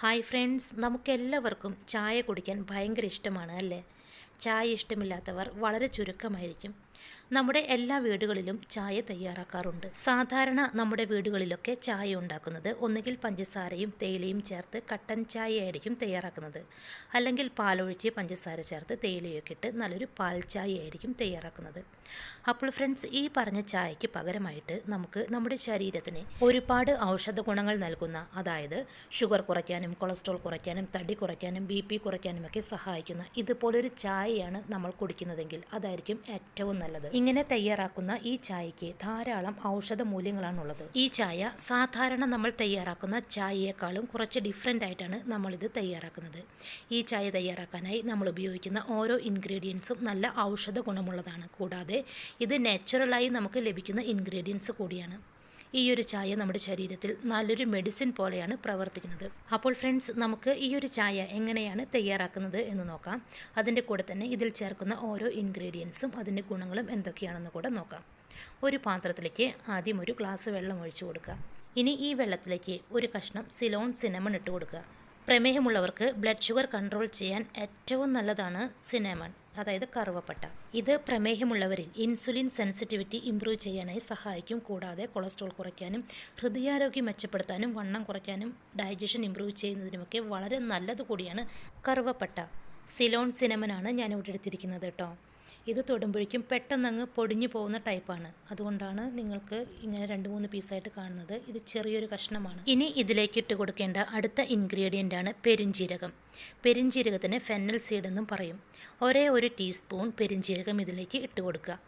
Hi friends, നമുക്കെല്ലാവർക്കും ചായ കുടിക്കാൻ ഭയങ്കര ഇഷ്ടമാണ് അല്ലേ? ചായ ഇഷ്ടമില്ലാത്തവർ വളരെ ചുരുക്കമായിരിക്കും. നമ്മുടെ എല്ലാ വീടുകളിലും ചായ തയ്യാറാക്കാറുണ്ട്. സാധാരണ നമ്മുടെ വീടുകളിലൊക്കെ ചായ ഉണ്ടാക്കുന്നത് ഒന്നുകിൽ പഞ്ചസാരയും തേയിലയും ചേർത്ത് കട്ടൻ ചായ ആയിരിക്കും തയ്യാറാക്കുന്നത്, അല്ലെങ്കിൽ പാലൊഴിച്ച് പഞ്ചസാര ചേർത്ത് തേയിലയൊക്കെ ഇട്ട് നല്ലൊരു പാൽ ചായ ആയിരിക്കും തയ്യാറാക്കുന്നത്. അപ്പോൾ ഫ്രണ്ട്സ്, ഈ പറഞ്ഞ ചായയ്ക്ക് പകരമായിട്ട് നമുക്ക് നമ്മുടെ ശരീരത്തിന് ഒരുപാട് ഔഷധ ഗുണങ്ങൾ നൽകുന്ന, അതായത് ഷുഗർ കുറയ്ക്കാനും കൊളസ്ട്രോൾ കുറയ്ക്കാനും തടി കുറയ്ക്കാനും BP കുറയ്ക്കാനും ഒക്കെ സഹായിക്കുന്ന ഇതുപോലൊരു ചായയാണ് നമ്മൾ കുടിക്കുന്നതെങ്കിൽ അതായിരിക്കും ഏറ്റവും നല്ലത്. ഇങ്ങനെ തയ്യാറാക്കുന്ന ഈ ചായയ്ക്ക് ധാരാളം ഔഷധ മൂല്യങ്ങളാണുള്ളത്. ഈ ചായ സാധാരണ നമ്മൾ തയ്യാറാക്കുന്ന ചായയേക്കാളും കുറച്ച് ഡിഫറെൻ്റ് ആയിട്ടാണ് നമ്മളിത് തയ്യാറാക്കുന്നത്. ഈ ചായ തയ്യാറാക്കാനായി നമ്മൾ ഉപയോഗിക്കുന്ന ഓരോ ഇൻഗ്രീഡിയൻസും നല്ല ഔഷധ ഗുണമുള്ളതാണ്. കൂടാതെ ഇത് നാച്ചുറലായി നമുക്ക് ലഭിക്കുന്ന ഇൻഗ്രീഡിയൻസ് കൂടിയാണ്. ഈ ഒരു ചായ നമ്മുടെ ശരീരത്തിൽ നല്ലൊരു മെഡിസിൻ പോലെയാണ് പ്രവർത്തിക്കുന്നത്. അപ്പോൾ ഫ്രണ്ട്സ്, നമുക്ക് ഈ ഒരു ചായ എങ്ങനെയാണ് തയ്യാറാക്കുന്നത് എന്ന് നോക്കാം. അതിൻ്റെ കൂടെ തന്നെ ഇതിൽ ചേർക്കുന്ന ഓരോ ഇൻഗ്രീഡിയൻസും അതിൻ്റെ ഗുണങ്ങളും എന്തൊക്കെയാണെന്ന് കൂടെ നോക്കാം. ഒരു പാത്രത്തിലേക്ക് ആദ്യം ഒരു ഗ്ലാസ് വെള്ളം ഒഴിച്ചു കൊടുക്കുക. ഇനി ഈ വെള്ളത്തിലേക്ക് ഒരു കഷ്ണം സിലോൺ സിനമൺ ഇട്ട് കൊടുക്കുക. പ്രമേഹമുള്ളവർക്ക് ബ്ലഡ് ഷുഗർ കൺട്രോൾ ചെയ്യാൻ ഏറ്റവും നല്ലതാണ് സിനമൺ, അതായത് കറുവപ്പട്ട. ഇത് പ്രമേഹമുള്ളവരിൽ ഇൻസുലിൻ സെൻസിറ്റിവിറ്റി ഇംപ്രൂവ് ചെയ്യാനായി സഹായിക്കും. കൂടാതെ കൊളസ്ട്രോൾ കുറയ്ക്കാനും ഹൃദയാരോഗ്യം മെച്ചപ്പെടുത്താനും വണ്ണം കുറയ്ക്കാനും ഡൈജഷൻ ഇംപ്രൂവ് ചെയ്യുന്നതിനുമൊക്കെ വളരെ നല്ലത് കൂടിയാണ് കറുവപ്പട്ട. സിലോൺ സിനമനാണ് ഞാനിവിടെ എടുത്തിരിക്കുന്നത് കേട്ടോ. ഇത് തൊടുമ്പോഴേക്കും പെട്ടെന്നങ്ങ് പൊടിഞ്ഞു പോകുന്ന ടൈപ്പാണ്. അതുകൊണ്ടാണ് നിങ്ങൾക്ക് ഇങ്ങനെ 2-3 പീസായിട്ട് കാണുന്നത്. ഇത് ചെറിയൊരു കഷ്ണമാണ്. ഇനി ഇതിലേക്ക് ഇട്ട് കൊടുക്കേണ്ട അടുത്ത ഇൻഗ്രീഡിയൻ്റാണ് പെരുംജീരകം. പെരുംജീരകത്തിന് ഫെന്നൽ സീഡ് എന്നും പറയും. ഒരേ ഒരു ടീസ്പൂൺ പെരുംജീരകം ഇതിലേക്ക് ഇട്ട് കൊടുക്കുക.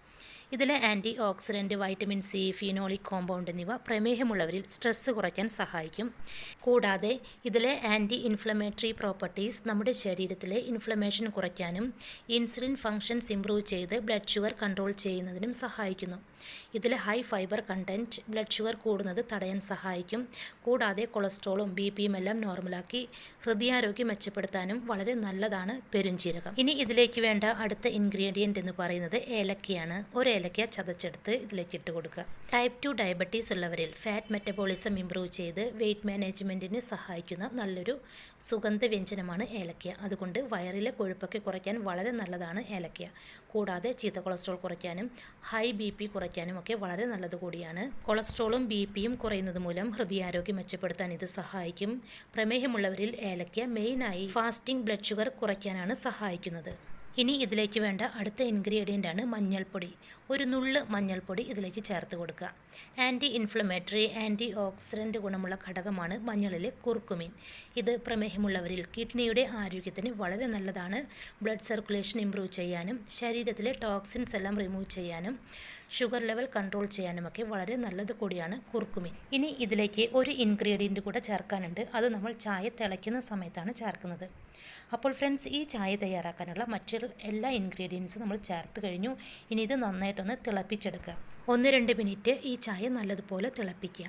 ഇതിലെ antioxidant, vitamin C, phenolic compound എന്നിവ പ്രമേഹമുള്ളവരിൽ സ്ട്രെസ്സ് കുറയ്ക്കാൻ സഹായിക്കും. കൂടാതെ ഇതിലെ ആൻറ്റി ഇൻഫ്ലമേറ്ററി പ്രോപ്പർട്ടീസ് നമ്മുടെ ശരീരത്തിലെ ഇൻഫ്ലമേഷൻ കുറയ്ക്കാനും ഇൻസുലിൻ ഫങ്ഷൻസ് ഇംപ്രൂവ് ചെയ്ത് ബ്ലഡ് ഷുഗർ കൺട്രോൾ ചെയ്യുന്നതിനും സഹായിക്കുന്നു. ഇതിലെ high fibre content blood sugar കൂടുന്നത് തടയാൻ സഹായിക്കും. കൂടാതെ കൊളസ്ട്രോളും BPയും എല്ലാം നോർമലാക്കി ഹൃദയാരോഗ്യം മെച്ചപ്പെടുത്താനും വളരെ നല്ലതാണ് പെരുംജീരകം. ഇനി ഇതിലേക്ക് വേണ്ട അടുത്ത ഇൻഗ്രീഡിയൻ്റ് എന്ന് പറയുന്നത് ഏലക്കയാണ്. ഒരു ഏലക്ക ചതച്ചെടുത്ത് ഇതിലേക്ക് ഇട്ട് കൊടുക്കുക. ടൈപ്പ് 2 ഡയബറ്റീസ് ഉള്ളവരിൽ ഫാറ്റ് മെറ്റബോളിസം ഇംപ്രൂവ് ചെയ്ത് വെയ്റ്റ് മാനേജ്മെൻറ്റിന് സഹായിക്കുന്ന നല്ലൊരു സുഗന്ധവ്യഞ്ജനമാണ് ഏലക്ക. അതുകൊണ്ട് വയറിലെ കൊഴുപ്പൊക്കെ കുറയ്ക്കാൻ വളരെ നല്ലതാണ് ഏലക്ക. കൂടാതെ ചീത്ത കൊളസ്ട്രോൾ കുറയ്ക്കാനും ഹൈ BP കുറയ്ക്കാനും ഒക്കെ വളരെ നല്ലത് കൂടിയാണ്. കൊളസ്ട്രോളും BPയും കുറയുന്നത് മൂലം ഹൃദയാരോഗ്യം മെച്ചപ്പെടുത്താൻ ഇത് സഹായിക്കും. പ്രമേഹമുള്ളവരിൽ ഏലക്ക മെയിനായി ഫാസ്റ്റിംഗ് ബ്ലഡ് ഷുഗർ കുറയ്ക്കാനാണ് സഹായിക്കുന്നത്. ഇനി ഇതിലേക്ക് വേണ്ട അടുത്ത ഇൻഗ്രീഡിയൻ്റാണ് മഞ്ഞൾപ്പൊടി. ഒരു നുള്ള് മഞ്ഞൾപ്പൊടി ഇതിലേക്ക് ചേർത്ത് കൊടുക്കുക. ആൻറ്റി ഇൻഫ്ലമേറ്ററി, ആൻറ്റി ഓക്സിഡൻറ്റ് ഗുണമുള്ള ഘടകമാണ് മഞ്ഞളിലെ കുർക്കുമിൻ. ഇത് പ്രമേഹമുള്ളവരിൽ കിഡ്നിയുടെ ആരോഗ്യത്തിന് വളരെ നല്ലതാണ്. ബ്ലഡ് സർക്കുലേഷൻ ഇംപ്രൂവ് ചെയ്യാനും ശരീരത്തിലെ ടോക്സിൻസ് എല്ലാം റിമൂവ് ചെയ്യാനും ഷുഗർ ലെവൽ കൺട്രോൾ ചെയ്യാനുമൊക്കെ വളരെ നല്ലത് കൂടിയാണ് കുർക്കുമിൻ. ഇനി ഇതിലേക്ക് ഒരു ഇൻഗ്രീഡിയൻറ്റ് കൂടെ ചേർക്കാനുണ്ട്. അത് നമ്മൾ ചായ തിളയ്ക്കുന്ന സമയത്താണ് ചേർക്കുന്നത്. അപ്പോൾ ഫ്രണ്ട്സ്, ഈ ചായ തയ്യാറാക്കാനുള്ള മറ്റുള്ള എല്ലാ ഇൻഗ്രീഡിയൻസും നമ്മൾ ചേർത്ത് കഴിഞ്ഞു. ഇനി ഇത് നന്നായിട്ടൊന്ന് തിളപ്പിച്ചെടുക്കുക. 1-2 മിനിറ്റ് ഈ ചായ നല്ലതുപോലെ തിളപ്പിക്കുക.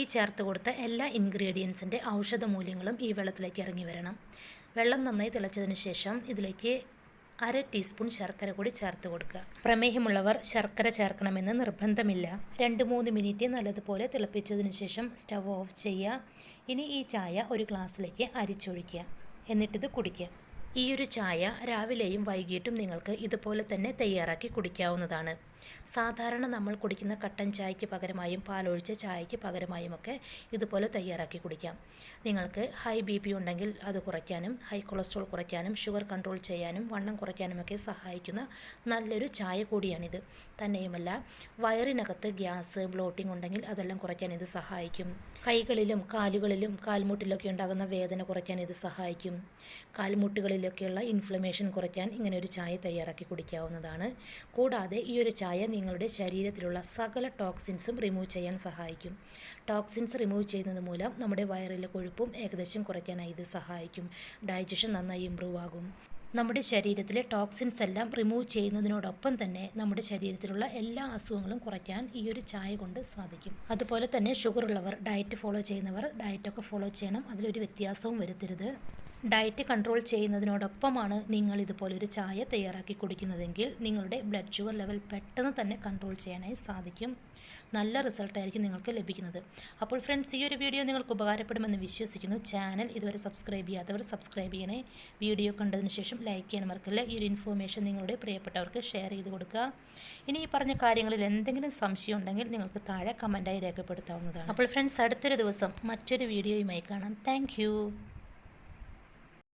ഈ ചേർത്ത് കൊടുത്ത എല്ലാ ഇൻഗ്രീഡിയൻസിൻ്റെ ഔഷധ മൂല്യങ്ങളും ഈ വെള്ളത്തിലേക്ക് ഇറങ്ങി വരണം. വെള്ളം നന്നായി തിളച്ചതിന് ശേഷം ഇതിലേക്ക് 1/2 ടീസ്പൂൺ ശർക്കര കൂടി ചേർത്ത് കൊടുക്കുക. പ്രമേഹമുള്ളവർ ശർക്കര ചേർക്കണമെന്ന് നിർബന്ധമില്ല. 2-3 മിനിറ്റ് നല്ലതുപോലെ തിളപ്പിച്ചതിന് ശേഷം സ്റ്റവ് ഓഫ് ചെയ്യുക. ഇനി ഈ ചായ ഒരു ഗ്ലാസ്സിലേക്ക് അരിച്ചൊഴിക്കുക. എന്നിട്ടിത് കുടിക്കുക. ഈ ഒരു ചായ രാവിലെയും വൈകിട്ടും നിങ്ങൾക്ക് ഇതുപോലെ തന്നെ തയ്യാറാക്കി കുടിക്കാവുന്നതാണ്. സാധാരണ നമ്മൾ കുടിക്കുന്ന കട്ടൻ ചായയ്ക്ക് പകരമായും പാലൊഴിച്ച ചായയ്ക്ക് പകരമായുമൊക്കെ ഇതുപോലെ തയ്യാറാക്കി കുടിക്കാം. നിങ്ങൾക്ക് ഹൈ BP ഉണ്ടെങ്കിൽ അത് കുറയ്ക്കാനും ഹൈ കൊളസ്ട്രോൾ കുറയ്ക്കാനും ഷുഗർ കൺട്രോൾ ചെയ്യാനും വണ്ണം കുറയ്ക്കാനുമൊക്കെ സഹായിക്കുന്ന നല്ലൊരു ചായ കൂടിയാണിത്. തന്നെയുമല്ല, വയറിനകത്ത് ഗ്യാസ്, ബ്ലോട്ടിംഗ് ഉണ്ടെങ്കിൽ അതെല്ലാം കുറയ്ക്കാൻ ഇത് സഹായിക്കും. കൈകളിലും കാലുകളിലും കാൽമുട്ടിലൊക്കെ ഉണ്ടാകുന്ന വേദന കുറയ്ക്കാൻ ഇത് സഹായിക്കും. കാൽമുട്ടുകളിലൊക്കെയുള്ള ഇൻഫ്ലമേഷൻ കുറയ്ക്കാൻ ഇങ്ങനെ ഒരു ചായ തയ്യാറാക്കി കുടിക്കാവുന്നതാണ്. കൂടാതെ ഈ ഒരു ചായ നിങ്ങളുടെ ശരീരത്തിലുള്ള സകല ടോക്സിൻസും റിമൂവ് ചെയ്യാൻ സഹായിക്കും. ടോക്സിൻസ് റിമൂവ് ചെയ്യുന്നത് മൂലം നമ്മുടെ വയറിലെ കൊഴുപ്പും ഏകദേശം കുറയ്ക്കാനായി ഇത് സഹായിക്കും. ഡൈജഷൻ നന്നായി ഇംപ്രൂവ് ആകും. നമ്മുടെ ശരീരത്തിലെ ടോക്സിൻസ് എല്ലാം റിമൂവ് ചെയ്യുന്നതിനോടൊപ്പം തന്നെ നമ്മുടെ ശരീരത്തിലുള്ള എല്ലാ അസുഖങ്ങളും കുറയ്ക്കാൻ ഈ ഒരു ചായ കൊണ്ട് സാധിക്കും. അതുപോലെ തന്നെ ഷുഗർ ഉള്ളവർ, ഡയറ്റ് ഫോളോ ചെയ്യുന്നവർ ഡയറ്റൊക്കെ ഫോളോ ചെയ്യണം. അതിലൊരു വ്യത്യാസവും വരുത്തരുത്. ഡയറ്റ് കൺട്രോൾ ചെയ്യുന്നതിനോടൊപ്പമാണ് നിങ്ങൾ ഇതുപോലൊരു ചായ തയ്യാറാക്കി കുടിക്കുന്നതെങ്കിൽ നിങ്ങളുടെ ബ്ലഡ് ഷുഗർ ലെവൽ പെട്ടെന്ന് തന്നെ കൺട്രോൾ ചെയ്യാനായി സാധിക്കും. നല്ല റിസൾട്ടായിരിക്കും നിങ്ങൾക്ക് ലഭിക്കുന്നത്. അപ്പോൾ ഫ്രണ്ട്സ്, ഈ ഒരു വീഡിയോ നിങ്ങൾക്ക് ഉപകാരപ്പെടുമെന്ന് വിശ്വസിക്കുന്നു. ചാനൽ ഇതുവരെ സബ്സ്ക്രൈബ് ചെയ്യാത്തവർ സബ്സ്ക്രൈബ് ചെയ്യണേ. വീഡിയോ കണ്ടതിന് ശേഷം ലൈക്ക് ചെയ്യാൻ മറക്കില്ല. ഈ ഒരു ഇൻഫോർമേഷൻ നിങ്ങളുടെ പ്രിയപ്പെട്ടവർക്ക് ഷെയർ ചെയ്ത് കൊടുക്കുക. ഇനി ഈ പറഞ്ഞ കാര്യങ്ങളിൽ എന്തെങ്കിലും സംശയം ഉണ്ടെങ്കിൽ നിങ്ങൾക്ക് താഴെ കമൻറ്റായി രേഖപ്പെടുത്താവുന്നതാണ്. അപ്പോൾ ഫ്രണ്ട്സ്, അടുത്തൊരു ദിവസം മറ്റൊരു വീഡിയോയുമായി കാണാം. താങ്ക്